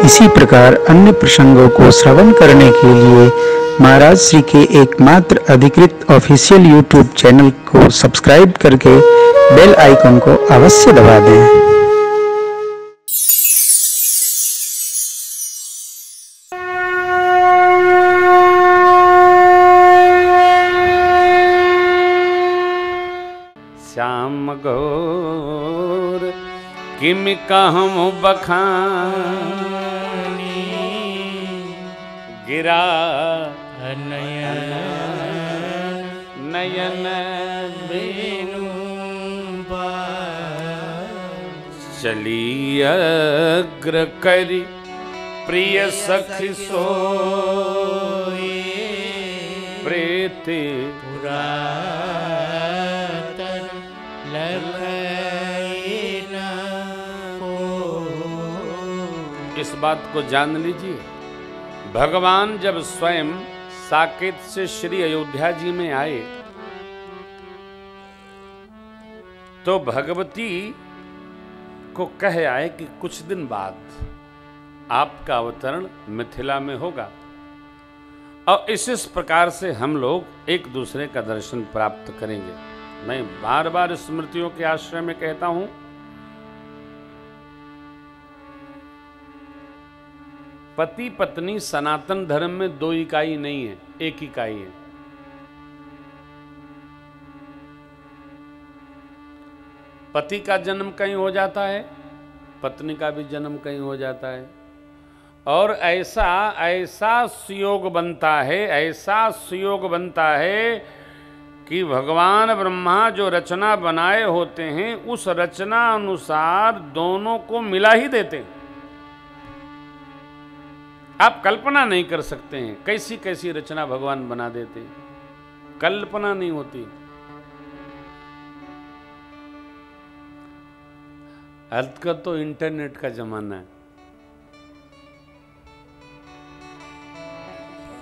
इसी प्रकार अन्य प्रसंगों को श्रवण करने के लिए महाराज श्री के एकमात्र अधिकृत ऑफिशियल यूट्यूब चैनल को सब्सक्राइब करके बेल आइकन को अवश्य दबा दें। श्याम गौर किम कहूँ बखानी गिरा नयन नयन बेनु चली अग्र करी प्रिय सखी सोई प्रेत इस बात को जान लीजिए, भगवान जब स्वयं साकेत से श्री अयोध्या जी में आए तो भगवती को कह आए कि कुछ दिन बाद आपका अवतरण मिथिला में होगा और इस प्रकार से हम लोग एक दूसरे का दर्शन प्राप्त करेंगे। मैं बार बार स्मृतियों के आश्रय में कहता हूं, पति पत्नी सनातन धर्म में दो इकाई नहीं है, एक इकाई है। पति का जन्म कहीं हो जाता है, पत्नी का भी जन्म कहीं हो जाता है और ऐसा सुयोग बनता है, ऐसा सुयोग बनता है कि भगवान ब्रह्मा जो रचना बनाए होते हैं उस रचना अनुसार दोनों को मिला ही देते हैं। आप कल्पना नहीं कर सकते हैं कैसी कैसी रचना भगवान बना देते हैं, कल्पना नहीं होती। आजकल तो इंटरनेट का जमाना है,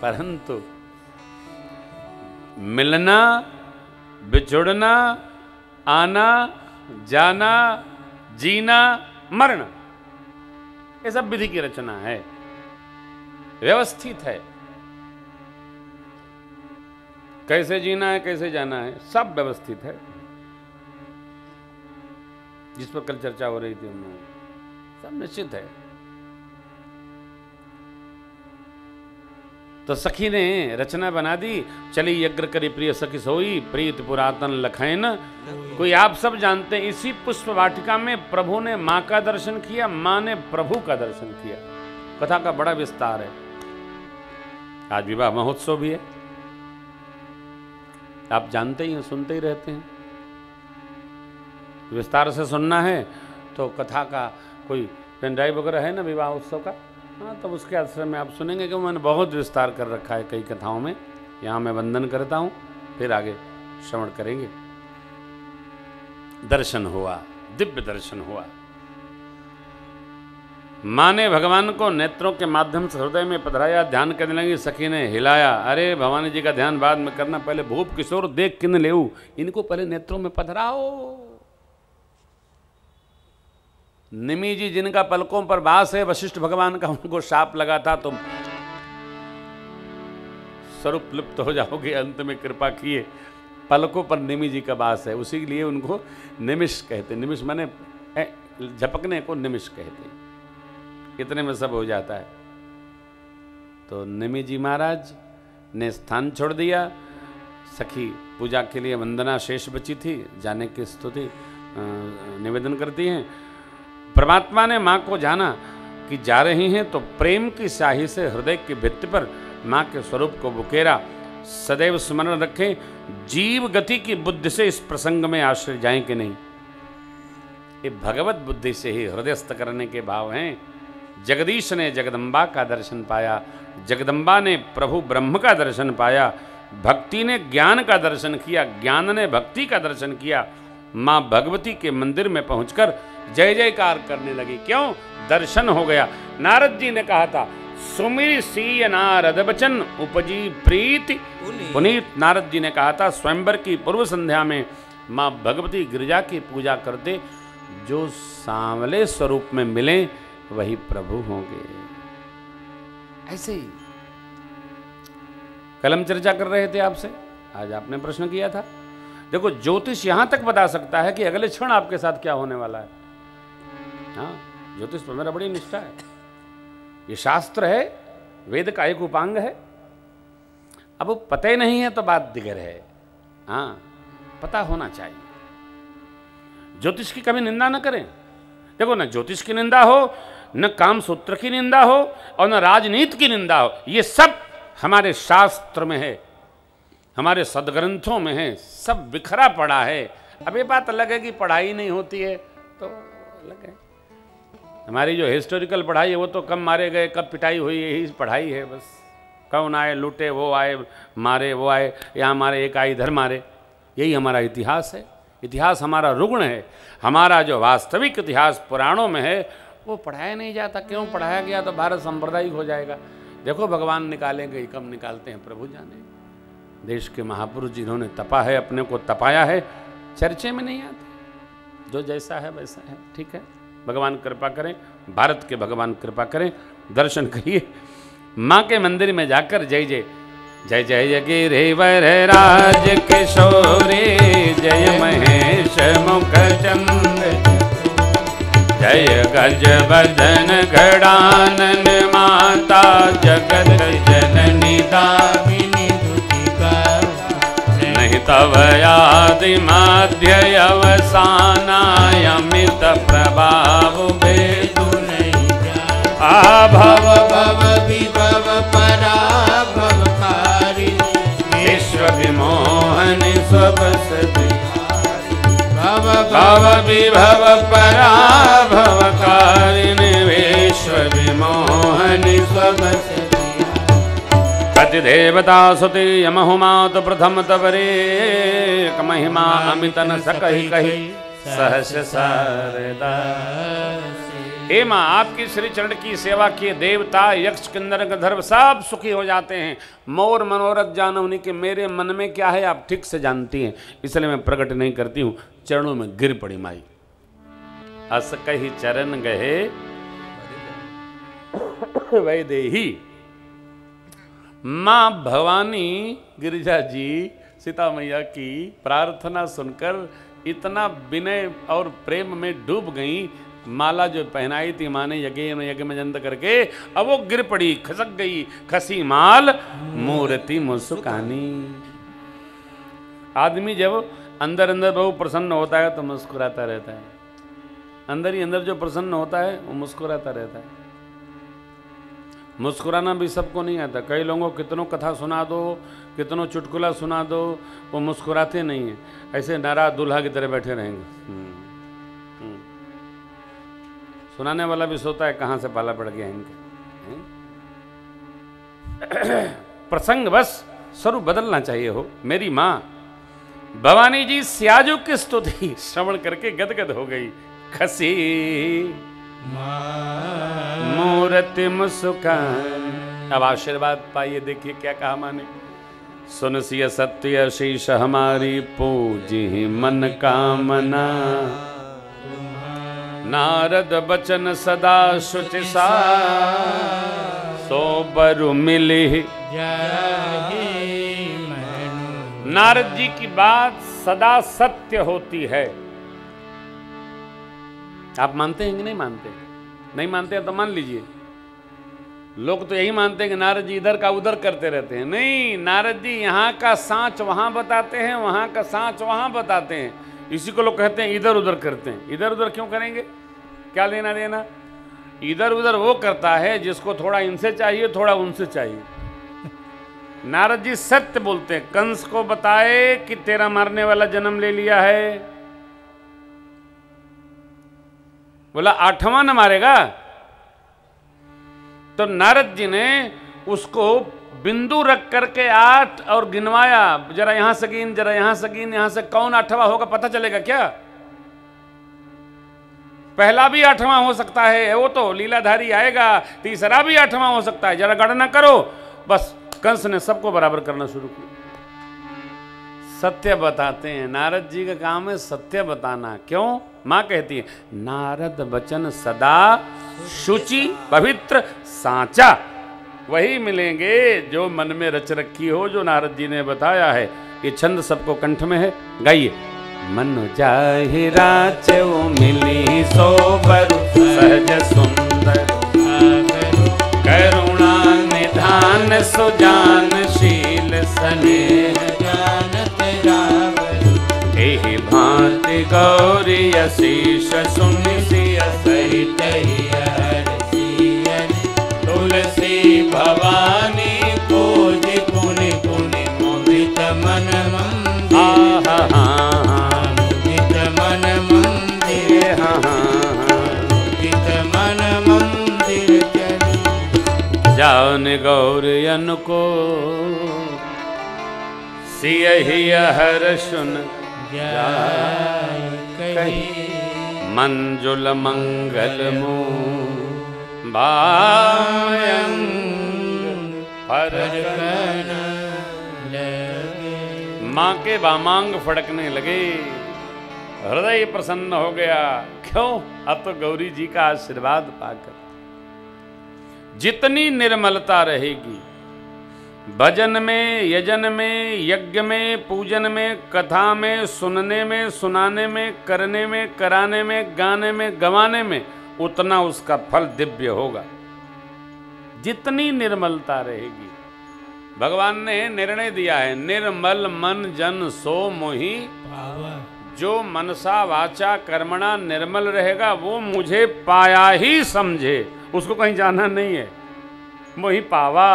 परंतु मिलना, बिछुड़ना, आना जाना, जीना, मरना, ये सब विधि की रचना है, व्यवस्थित है। कैसे जीना है, कैसे जाना है, सब व्यवस्थित है। जिस पर कल चर्चा हो रही थी हम लोग, सब निश्चित है। तो सखी ने रचना बना दी, चली यज्ञ करी प्रिय सखी सोई प्रीत पुरातन लखैन। कोई आप सब जानते हैं, इसी पुष्प वाटिका में प्रभु ने मां का दर्शन किया, मां ने प्रभु का दर्शन किया। कथा का बड़ा विस्तार है। आज विवाह महोत्सव भी है, आप जानते ही हैं, सुनते ही रहते हैं। विस्तार से सुनना है तो कथा का कोई पेन ड्राइव वगैरह है ना विवाह उत्सव का, हाँ, तब उसके आश्रय में आप सुनेंगे कि मैंने बहुत विस्तार कर रखा है कई कथाओं में। यहाँ मैं वंदन करता हूँ, फिर आगे श्रवण करेंगे। दर्शन हुआ, दिव्य दर्शन हुआ। माँ ने भगवान को नेत्रों के माध्यम से हृदय में पधराया, ध्यान करने लगी। सखी ने हिलाया, अरे भवानी जी का ध्यान बाद में करना, पहले भूप किशोर देख किन लेऊ, इनको पहले नेत्रों में पधराओ। निमि जी जिनका पलकों पर वास है, वशिष्ठ भगवान का उनको शाप लगा था, तुम स्वरूप लिप्त हो जाओगे, अंत में कृपा किए। पलकों पर निमि जी का वास है, उसी के लिए उनको निमिष कहते। निमिष माने झपकने को निमिष कहते। इतने में सब हो जाता है। तो निमि जी महाराज ने स्थान छोड़ दिया। सखी पूजा के लिए वंदना शेष बची थी, जाने की स्तुति निवेदन करती हैं। परमात्मा ने माँ को जाना कि जा रही हैं, तो प्रेम की स्याही से हृदय की भित्ति पर माँ के स्वरूप को बुकेरा। सदैव स्मरण रखें, जीव गति की बुद्धि से इस प्रसंग में आश्रय जाएं कि नहीं, ये भगवत बुद्धि से ही हृदयस्थ करने के भाव हैं। जगदीश ने जगदम्बा का दर्शन पाया, जगदम्बा ने प्रभु ब्रह्म का दर्शन पाया, भक्ति ने ज्ञान का दर्शन किया, ज्ञान ने भक्ति का दर्शन किया। माँ भगवती के मंदिर में पहुंचकर जय जयकार करने लगी। क्यों? दर्शन हो गया। नारद जी ने कहा था, सुमिर सीय नारद बचन उपजी प्रीति पुनीत। नारद जी ने कहा था, स्वयंवर की पूर्व संध्या में माँ भगवती गिरिजा की पूजा करते, जो सांवले स्वरूप में मिले वही प्रभु होंगे। ऐसे ही कल हम चर्चा कर रहे थे आपसे, आज आपने प्रश्न किया था। देखो ज्योतिष यहां तक बता सकता है कि अगले क्षण आपके साथ क्या होने वाला है। हाँ, ज्योतिष पर मेरा बड़ी निष्ठा है। ये शास्त्र है, वेद का एक उपांग है। अब वो पता ही नहीं है तो बात दिगर है। हाँ, पता होना चाहिए। ज्योतिष की कभी निंदा न करें। देखो, न ज्योतिष की निंदा हो, न काम सूत्र की निंदा हो, और न राजनीति की निंदा हो। ये सब हमारे शास्त्र में है, हमारे सदग्रंथों में है, सब बिखरा पड़ा है। अब ये बात अलग है कि पढ़ाई नहीं होती है तो अलग है। हमारी जो हिस्टोरिकल पढ़ाई है वो तो कब मारे गए, कब पिटाई हुई, यही पढ़ाई है बस। कौन आए लूटे, वो आए मारे, वो आए यहाँ मारे, एक आए इधर मारे, यही हमारा इतिहास है। इतिहास हमारा रुग्ण है। हमारा जो वास्तविक इतिहास पुराणों में है वो पढ़ाया नहीं जाता। क्यों पढ़ाया गया तो भारत सांप्रदायिक हो जाएगा। देखो भगवान निकालेंगे, कब निकालते हैं प्रभु जाने। देश के महापुरुष जिन्होंने तपा है, अपने को तपाया है, चर्चे में नहीं आते। जो जैसा है वैसा है, ठीक है। भगवान कृपा करें, भारत के भगवान कृपा करें। दर्शन करिए माँ के मंदिर में जाकर। जय जय जय जय गिरिवर राज किशोरी, जय महेश मुख चंद्र, जय गज बदन गणानन माता, जगत जननी दामिनी दुतिका, नहीं तव आदि मध्य अवसानाय, अमित प्रभाव वेदु नहीं जाय। भव भव विभव पराभव कारी, विश्व विमोहन स्वबस बिहारी। भव भव विभव पराभव कारिणी, विश्व विमोहन स्वबस बिहारी। कति देवता सुति यमहुमात प्रथम तवरे, महिमा अमित न सकहि कहि सहस शारदा। हे माँ, आपकी श्री चरण की सेवा किए देवता यक्ष किन्नर गंधर्व सब सुखी हो जाते हैं। मोर मनोरथ जानो उन्हीं के। मेरे मन में क्या है आप ठीक से जानती हैं, इसलिए मैं प्रकट नहीं करती हूँ। चरणों में गिर पड़ी माई। अस कही चरण गए वैदेही। माँ भवानी गिरिजा जी सीता मैया की प्रार्थना सुनकर इतना विनय और प्रेम में डूब गई। माला जो पहनाई थी माँ ने यज्ञ में जंत करके, अब वो गिर पड़ी, खसक गई। खसी माल मूर्ति मुस्कानी। आदमी जब अंदर अंदर बहुत प्रसन्न होता है तो मुस्कुराता रहता है। अंदर ही अंदर जो प्रसन्न होता है वो मुस्कुराता रहता है। मुस्कुराना भी सबको नहीं आता। कई लोगों को कितनों कथा सुना दो, कितनों चुटकुला सुना दो, वो मुस्कुराते नहीं हैं। ऐसे नाराज दूल्हा की तरह बैठे रहेंगे। सुनाने वाला भी सोता है कहाँ से पाला पड़ गया इनके। प्रसंग बस स्वरूप बदलना चाहिए हो। मेरी माँ भवानी जी स्याजु की स्तुति श्रवण करके गदगद हो गई। खसी मूर्ति मुस्कान। अब आशीर्वाद पाइए, देखिए क्या कहा माने। सुन सिय सत्य शीश हमारी, पूजी मन कामना। नारद बचन सदा शुचि सा, सो बरु मिली। नारद जी की बात सदा सत्य होती है। आप मानते हैं कि नहीं मानते? नहीं मानते हैं तो मान लीजिए। लोग तो यही मानते हैं कि नारद जी इधर का उधर करते रहते हैं। नहीं, नारद जी यहाँ का सांच वहां बताते हैं, वहां का सांच वहां बताते हैं। इसी को लोग कहते हैं इधर उधर करते हैं। इधर उधर क्यों करेंगे? क्या लेना देना? इधर उधर वो करता है जिसको थोड़ा इनसे चाहिए, थोड़ा उनसे चाहिए। नारद जी सत्य बोलते हैं। कंस को बताए कि तेरा मारने वाला जन्म ले लिया है, बोला 8वां न मारेगा। तो नारद जी ने उसको बिंदु रख करके 8 और गिनवाया। जरा यहां से गिन, जरा यहां से गिन, यहां से कौन 8वां होगा पता चलेगा क्या? पहला भी 8वां हो सकता है, वो तो लीलाधारी आएगा। तीसरा भी 8वां हो सकता है, जरा गणना करो। बस कंस ने सबको बराबर करना शुरू किया। सत्य बताते हैं। नारद जी का काम है सत्य बताना। क्यों? माँ कहती है नारद वचन सदा शुचि पवित्र साचा। वही मिलेंगे जो मन में रच रखी हो, जो नारद जी ने बताया है। ये छंद सबको कंठ में है, गाइए। मन जाहि राचो मिली सोबर सहज सुंदर करुणा निधान सुजानशील स्नेह जानत रावर एहि भांति गौरी अशीष सुनि सिय सहित तुलसी भवानी पूजि पुनि पुनि मुदित मन मंदिर मुदित मन मंदिर मुदित मन मंदिर जान गौरियन को सियहि हर सुन जाय कही मंजुल मंगल मुँह बायंग फरकन लगे। माँ के बामांग फड़कने लगे, हृदय प्रसन्न हो गया। क्यों? अब तो गौरी जी का आशीर्वाद पाकर जितनी निर्मलता रहेगी भजन में, यजन में, यज्ञ में, पूजन में, कथा में, सुनने में, सुनाने में, करने में, कराने में, गाने में, गवाने में, उतना उसका फल दिव्य होगा। जितनी निर्मलता रहेगी, भगवान ने निर्णय दिया है निर्मल मन जन सो मोहि पावा। जो मनसा वाचा कर्मणा निर्मल रहेगा वो मुझे पाया ही समझे, उसको कहीं जाना नहीं है। मोहि पावा।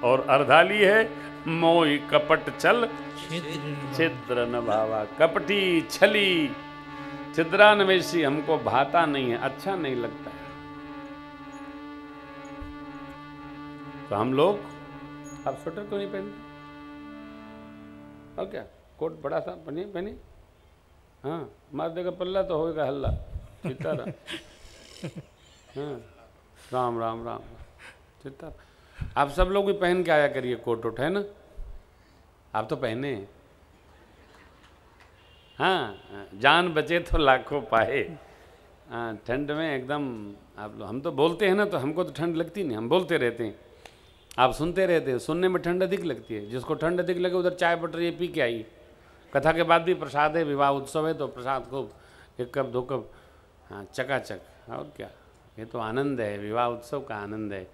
और अर्धाली है मोहि कपट चल छिद्र न भावा। कपटी छली छिद्रान्वेषी हमको भाता नहीं है, अच्छा नहीं लगता है। तो हम लोग, आप स्वेटर क्यों नहीं पहनते? और क्या कोट बड़ा सा पहनिए। हाँ, मार देगा पल्ला तो होगा हल्ला। सीताराम। हाँ, राम राम राम सीताराम। आप सब लोग भी पहन के आया करिए कोट वोट, है ना? आप तो पहने। हाँ, जान बचे तो लाखों पाए। हाँ, ठंड में एकदम आप हम तो बोलते हैं ना, तो हमको तो ठंड लगती नहीं, हम बोलते रहते हैं। आप सुनते रहते हैं, सुनने में ठंड अधिक लगती है। जिसको ठंड अधिक लगे उधर चाय बटर ये पी के आई। कथा के बाद भी प्रसाद है, विवाह उत्सव है तो प्रसाद खूब 1 कप 2 कप। हाँ, चकाचक। और क्या, ये तो आनंद है, विवाह उत्सव का आनंद है।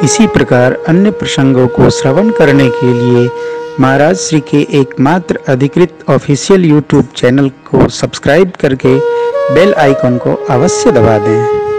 इसी प्रकार अन्य प्रसंगों को श्रवण करने के लिए महाराज श्री के एकमात्र अधिकृत ऑफिशियल यूट्यूब चैनल को सब्सक्राइब करके बेल आइकन को अवश्य दबा दें।